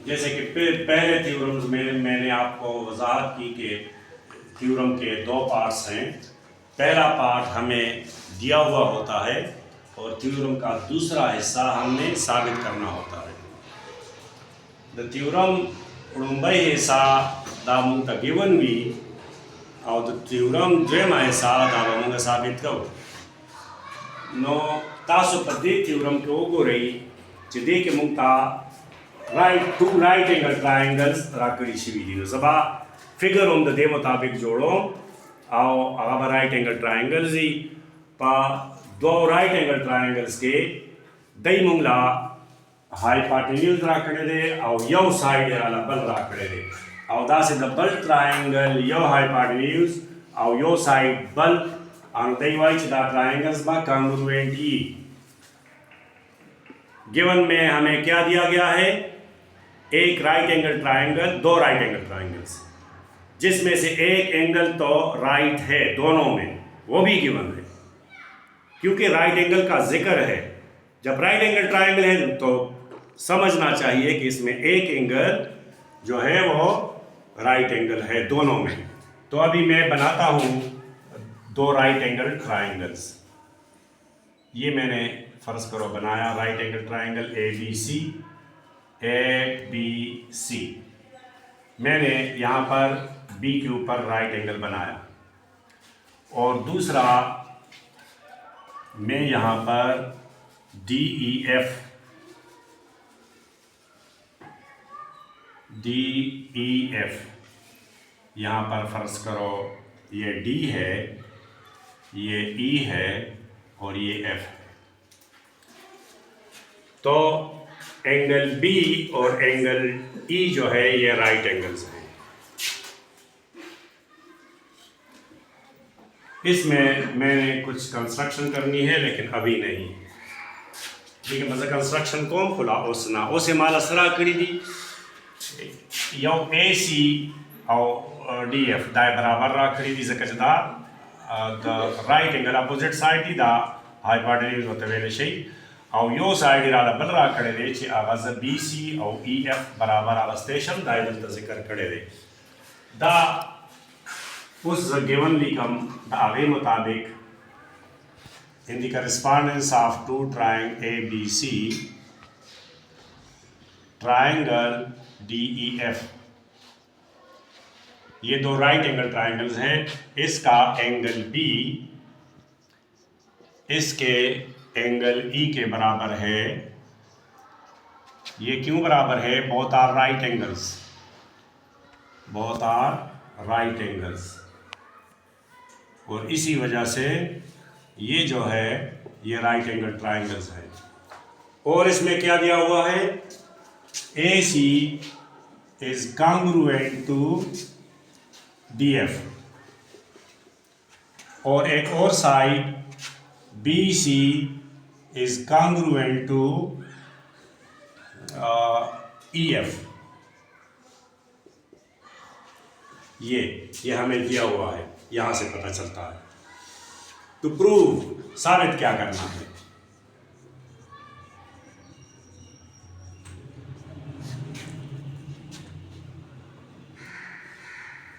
जैसे कि पहले थ्योरम्स में मैंने आपको वजाहत की कि थ्योरम के दो पार्ट्स हैं। पहला पार्ट हमें दिया हुआ होता है और थ्योरम का दूसरा हिस्सा हमें साबित करना होता है। द थ्योरम उड़ुम्बई हिस्सा दामुंग गिवन भी और द थ्योरम द्वेमा हिस्सा दामुंग साबित करो नो तासो पद्धति थ्योरम के ओगो रही जिदे के मुंगता टू राइट एंगल ट्रायंगल्स राकड़ी शिवी दी सबा फिगर ऑन द दे मुताबिक जोड़ो आओ आगा राइट एंगल ट्रायंगल्स ही पा दो राइट एंगल ट्रायंगल्स के दई मुंगला हाइपोटेन्यूज राकड़े दे और यो साइड वाला बल राकड़े दे और दा से द बल ट्रायंगल यो हाइपोटेन्यूज और यो साइड बल और दई वाइच दा ट्रायंगल्स बा कांग्रुएंट ही। गिवन में हमें क्या दिया गया है, एक राइट एंगल ट्रायंगल, दो राइट एंगल ट्रायंगल्स जिसमें से एक एंगल तो राइट है दोनों में, वो भी गिवन है क्योंकि राइट एंगल का जिक्र है। जब राइट एंगल ट्रायंगल है तो समझना चाहिए कि इसमें एक एंगल जो है वो राइट एंगल है दोनों में। तो अभी मैं बनाता हूँ दो राइट एंगल ट्रायंगल्स। ये मैंने फर्ज करो बनाया right angle triangle A B C. मैंने यहाँ पर बी के ऊपर राइट एंगल बनाया और दूसरा मैं यहाँ पर डी ई एफ यहाँ पर फर्ज करो ये डी है, ये ई है और ये एफ है। तो एंगल बी और एंगल ई जो है ये राइट एंगल्स हैं। इसमें मैंने कुछ कंस्ट्रक्शन करनी है लेकिन अभी नहीं, ठीक है। मतलब कंस्ट्रक्शन कौन खुला ओसना ओसे माला सरा करी दी यो ए सी और डी एफ दाए बराबर रा करी दी जकजदा द राइट एंगल अपोजिट साइड दी दा हाइपोटेन्यूज होते वेले शई और यो साइड इराला बल रा करे दे चे आवाज बी सी और ई एफ बराबर आला स्टेशन दाए बल जिक्र करे दे दा उस गिवन लिकम दावे मुताबिक in the correspondence of two triangle ABC triangle DEF, ये दो राइट एंगल ट्रायंगल्स हैं। इसका एंगल B इसके एंगल E के बराबर है। ये क्यों बराबर है? Both are right angles, both are right angles, और इसी वजह से ये जो है ये राइट एंगल ट्रायंगल्स है। और इसमें क्या दिया हुआ है, A C is congruent to D F और एक और side B C is congruent to E F. ये हमें दिया हुआ है, यहां से पता चलता है। टू प्रूव साबित क्या करना है,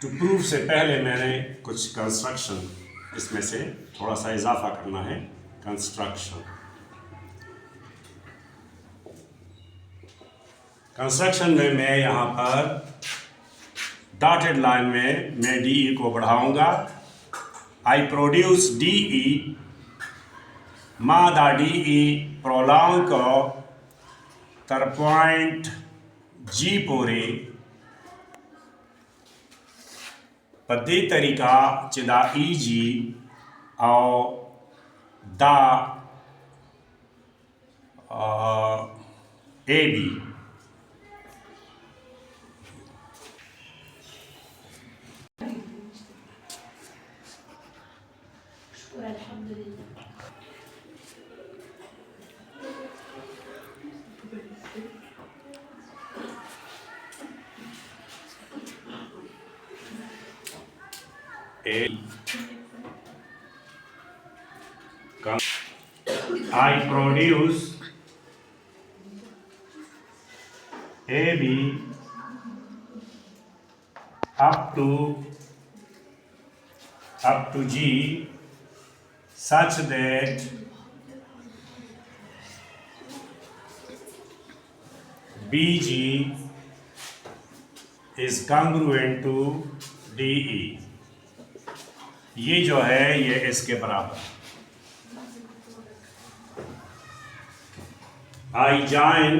टू प्रूव से पहले मैंने कुछ कंस्ट्रक्शन इसमें से थोड़ा सा इजाफा करना है। कंस्ट्रक्शन में मैं यहाँ पर डॉटेड लाइन में मैं डी ई को बढ़ाऊंगा। I produce DE मा दा DE prolong को तर पॉइंट G पोरे पद्धति तरीका चिदा EG और दा AB। I produce AB up to G such that BG is congruent to DE। ये जो है ये इसके बराबर। I join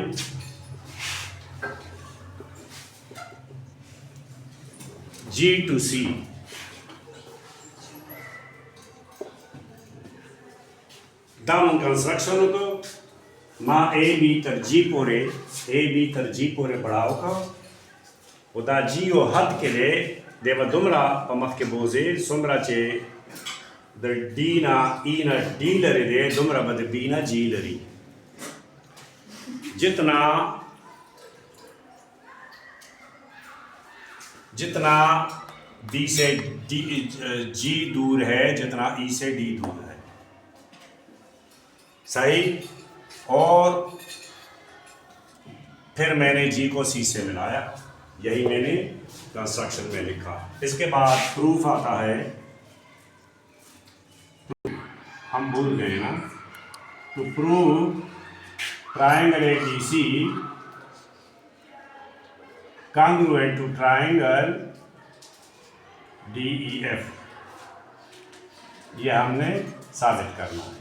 G to C। दम कंस्ट्रक्शन को मां ए बी तर जी पोरे बढ़ाओ का उदा जीओ हद के लिए देव दुमरा पमख के बोझे सुमरा चे द डीना ईना डीलरी दे दुमरा बद बीना जीलरी। जितना डी से जी दूर है जितना ई से डी दूर है, सही। और फिर मैंने जी को सी से मिलाया, यही मैंने कंस्ट्रक्शन में लिखा। इसके बाद प्रूफ आता है, हम भूल गए ना, to prove triangle ABC congruent to triangle DEF, ये हमने साबित करना है।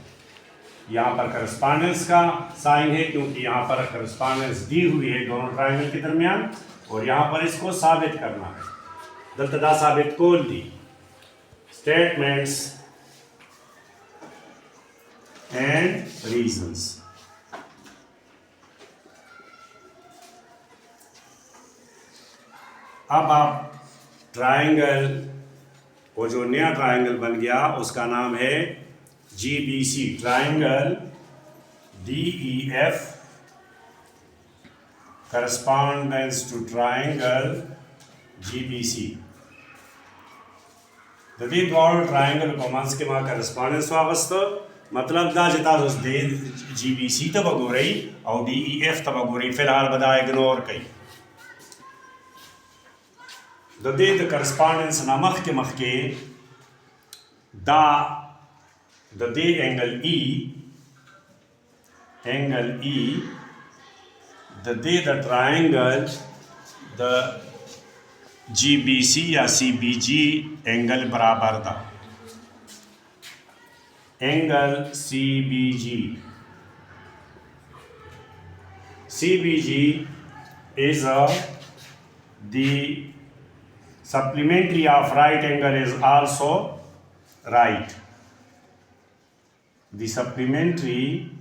यहाँ पर करस्पॉन्डेंस का साइन है क्योंकि यहाँ पर करस्पॉन्डेंस दी हुई है दोनों ट्राइंगल के दरमियान, और यहाँ पर इसको साबित करना है। दलतदा साबित कोल दी स्टेटमेंट्स एंड रीजंस। अब आप ट्राइंगल, वो जो नया ट्राइंगल बन गया उसका नाम है GBC, triangle DEF correspondence to triangle GBC। जदीद वाल ट्राइंगल को मंस के मां करस्पॉन्डेंस वाबस्ता मतलब दा जिता दे GBC तब गोरई और DEF तब गोरई फिलहाल बदा इग्नोर कई। द करस्पॉन्डेंस ना मख के दा the angle E the triangle the GBC या CBG एंगल बराबर दा angle CBG is the supplementary of right angle is also right। The supplementary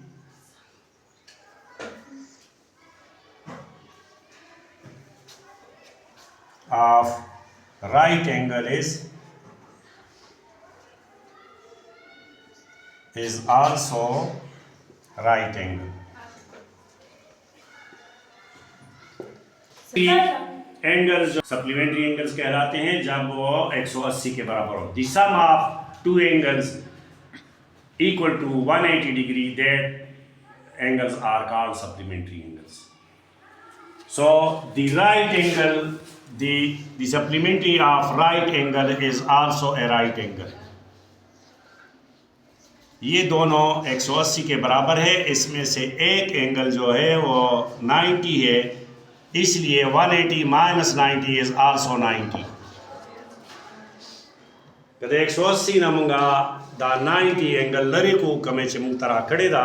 of right angle is also right angle। Angles जो supplementary angles कहलाते हैं जब वो 180 के बराबर हो। The sum of two angles equal to 180 degree, that angles are called supplementary angles. So the right angle, the supplementary of right angle is also a right angle. ये दोनों 180 के बराबर है, इसमें से एक एंगल जो है वो 90 है, इसलिए 180 माइनस 90 इज आल्सो 90। कदे 180 नमुंगा दा 90 एंगल लरी को कमे चे मुंग तरा कड़े दा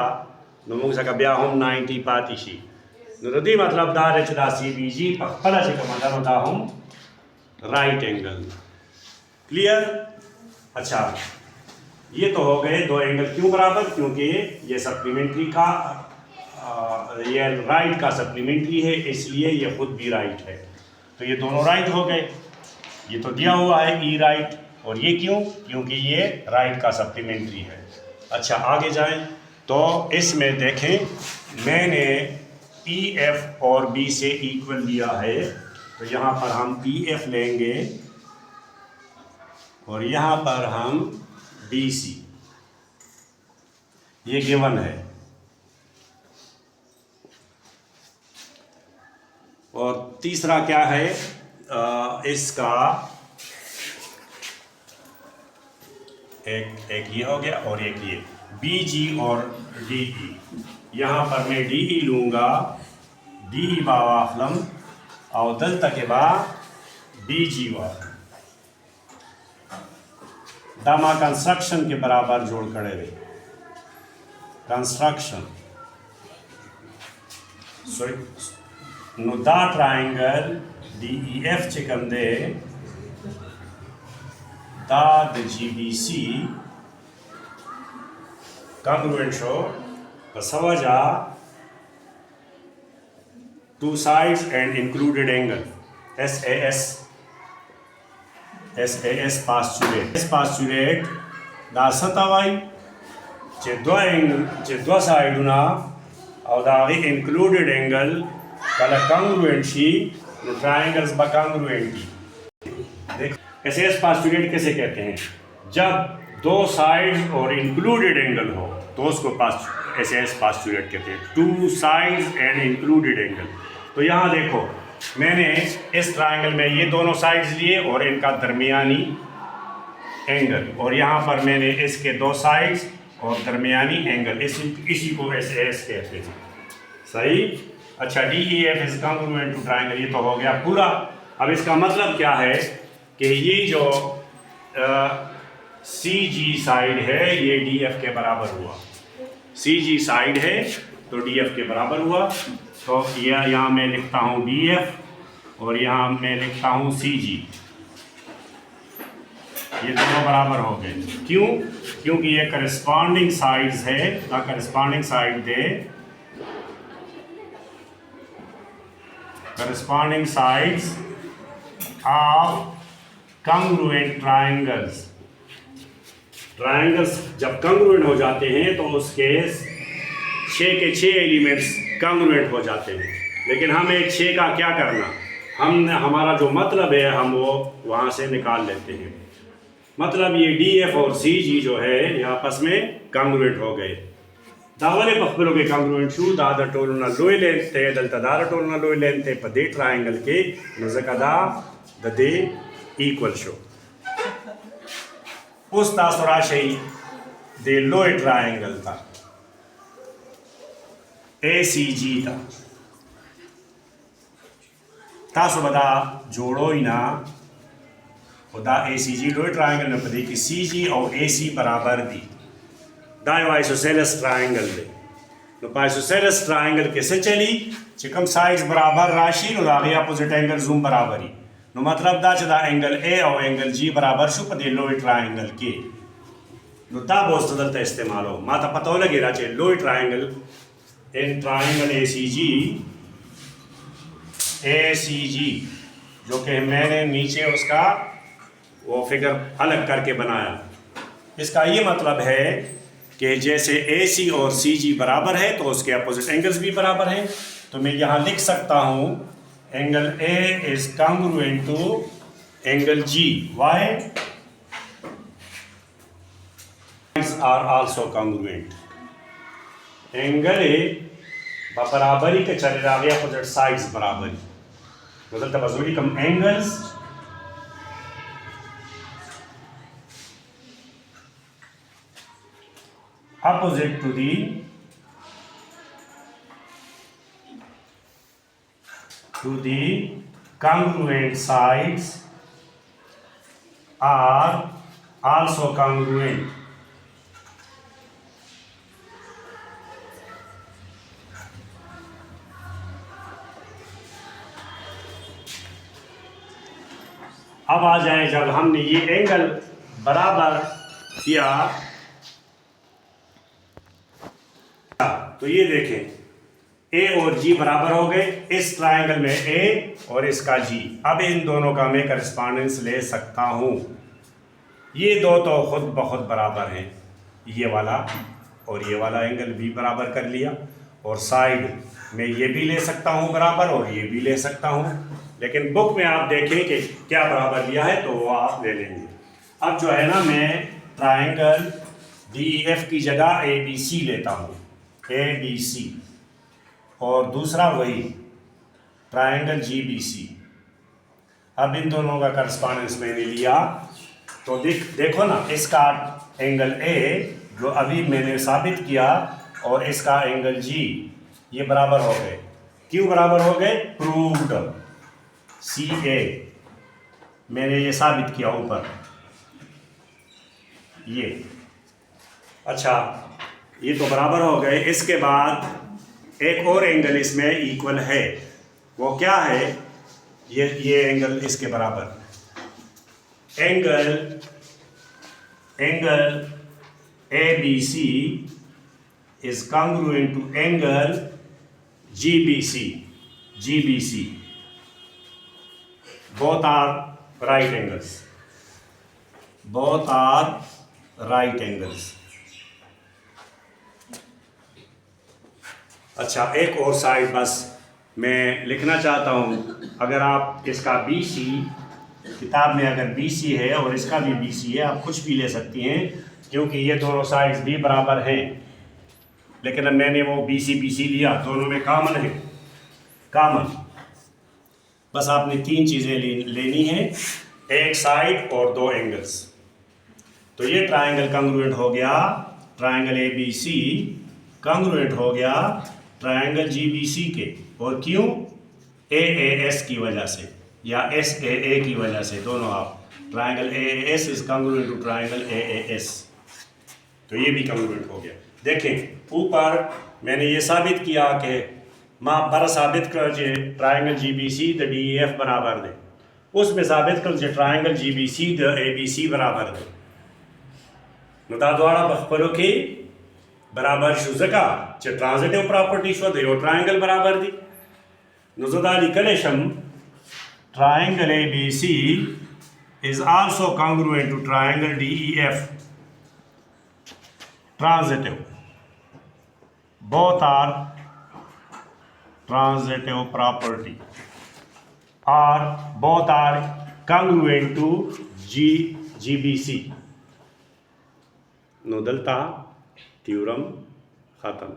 नमुंग सका ब्या हम 90 पातीशी नदी मतलब दा रेचदा CBG पखला चे कमा दा हम राइट एंगल। क्लियर? अच्छा, ये तो हो गए दो एंगल क्यों बराबर, क्योंकि ये सप्लीमेंट्री का ये राइट का सप्लीमेंट्री है, इसलिए ये खुद भी राइट है। तो ये दोनों राइट हो गए। ये तो दिया हुआ है E राइट, और ये क्यों? क्योंकि ये राइट का सप्लीमेंट्री है। अच्छा, आगे जाएं तो इसमें देखें मैंने EF और B से इक्वल लिया है, तो यहाँ पर हम EF लेंगे और यहाँ पर हम BC, ये गिवन है। और तीसरा क्या है इसका, एक ये हो गया और एक ये BG और DE। यहाँ पर मैं DE लूँगा, DE बावाफलम और दल तक बा BG वा दामा कंस्ट्रक्शन के बराबर जोड़ करे हुए कंस्ट्रक्शन। सो नो दा ट्राइंगल DEF चिकन दे दा the GBC congruent show Pasavaja two sides and included angle SAS postulate da satawai che dua side na और दावी included angle कला congruent she triangles ba congruent देख SAS postulate कैसे कहते हैं, जब दो साइड्स और इंक्लूडेड एंगल हो तो उसको SAS postulate कहते हैं, two sides and included angle. तो यहाँ देखो मैंने इस ट्रायंगल में ये दोनों साइड्स लिए और इनका दरमियानी एंगल, और यहाँ पर मैंने इसके दो साइड्स और दरमियानी एंगल, इसी को SAS कहते हैं। सही। अच्छा, DEF is congruent to triangle, ये तो हो गया पूरा। अब इसका मतलब क्या है कि ये जो CG साइड है ये DF के बराबर हुआ, CG साइड है तो DF के बराबर हुआ। तो यह यहाँ मैं लिखता हूँ DF और यहाँ मैं लिखता हूँ CG, ये दोनों बराबर हो गए। क्यों? क्योंकि ये करस्पॉन्डिंग साइड्स है, the corresponding side they corresponding sides of congruent triangles। Triangles जब congruent हो जाते हैं तो उसके 6 के 6 एलिमेंट्स congruent हो जाते हैं। लेकिन हमें 6 का क्या करना, हमारा जो मतलब है हम वो वहाँ से निकाल लेते हैं। मतलब ये DF और CG जो है ये आपस में congruent हो गए। दावले पखबलों के congruent शू दादा टोलना लोई लेंथे दलता दादा टोलना लोई लेंथे पदे ट्रायंगल के नजकदा ददे इक्वल शो उस तासुरा शई दे लोई ट्रायंगल था ACG था तासु बदा जोड़ो ही ना उदा ACG लोई ट्रायंगल में पदे कि CG और AC बराबर दी दायो आइसोसेलेस ट्रायंगल दे। तो आइसोसेलेस ट्रायंगल कैसे चली, चिकम साइड्स बराबर राशि और आगे अपोजिट एंगल जूम बराबर ही। नो मतलब दा चदा एंगल A और एंगल G बराबर शु पदे लोई ट्रायंगल के। नो ता बोस दलता इस्तेमाल हो माता पता लगे राचे लोई ट्रायंगल इन ट्रायंगल ACG जो कि मैंने नीचे उसका वो फिगर अलग करके बनाया। इसका ये मतलब है कि जैसे AC और CG बराबर है तो उसके अपोजिट एंगल्स भी बराबर हैं। तो मैं यहाँ लिख सकता हूँ angle A is congruent to angle G। Y are also congruent. Angle A बराबरी के चले आगे अपोजिट साइड्स बराबरी मतलब तबजुरी कम angles opposite to the congruent sides are also congruent। अब आ जाए जब हमने ये एंगल बराबर किया तो ये देखें A और G बराबर हो गए। इस ट्रायंगल में A और इसका G, अब इन दोनों का मैं करस्पॉन्डेंस ले सकता हूँ। ये दो तो खुद बहुत बराबर हैं, ये वाला और ये वाला एंगल भी बराबर कर लिया, और साइड में ये भी ले सकता हूँ बराबर और ये भी ले सकता हूँ। लेकिन बुक में आप देखें कि क्या बराबर लिया है तो वो आप ले लेंगे। अब जो है ना मैं ट्रायंगल DEF की जगह ABC लेता हूँ, ABC, और दूसरा वही ट्रायंगल GBC। अब इन दोनों का करस्पॉन्डेंस मैंने लिया तो देखो ना, इसका एंगल A जो अभी मैंने साबित किया और इसका एंगल G ये बराबर हो गए। क्यों बराबर हो गए? प्रूव्ड। CA मैंने ये साबित किया ऊपर ये। अच्छा, ये तो बराबर हो गए। इसके बाद एक और एंगल इसमें इक्वल है, वो क्या है? ये एंगल इसके बराबर। Angle ABC is congruent to angle GBC. Both are right angles. अच्छा, एक और साइड बस मैं लिखना चाहता हूँ। अगर आप इसका BC, किताब में अगर BC है और इसका भी BC है, आप कुछ भी ले सकती हैं क्योंकि ये दोनों साइड्स भी बराबर हैं। लेकिन अब मैंने वो BC लिया, दोनों में कॉमन है। बस आपने 3 चीज़ें लेनी है, एक साइड और 2 एंगल्स। तो ये ट्रायंगल कंग्रुएंट हो गया, ट्रायंगल ABC कंग्रुएंट हो गया ट्रायंगल GBC के। और क्यों? AAS की वजह से या SAA की वजह से, दोनों आप। Triangle AAS is congruent to triangle AAS, तो ये भी कंग्रुएंट हो गया। देखें, ऊपर मैंने ये साबित किया कि माँ बर साबित कर जे ट्रायंगल GBC द DEF बराबर दे, उसमें साबित कर जे ट्रायंगल GBC द ABC बराबर दे। नुता द्वारा बखपलो की बराबर शुजका चे ट्रांजिटिव प्रॉपर्टी शो दे ट्रायंगल बराबर दी। नुजदाली कलेशम triangle ABC is also congruent to triangle DEF, transitive. Both are transitive property, or both are congruent to GBC. नोदलता थ्योरम खत्म।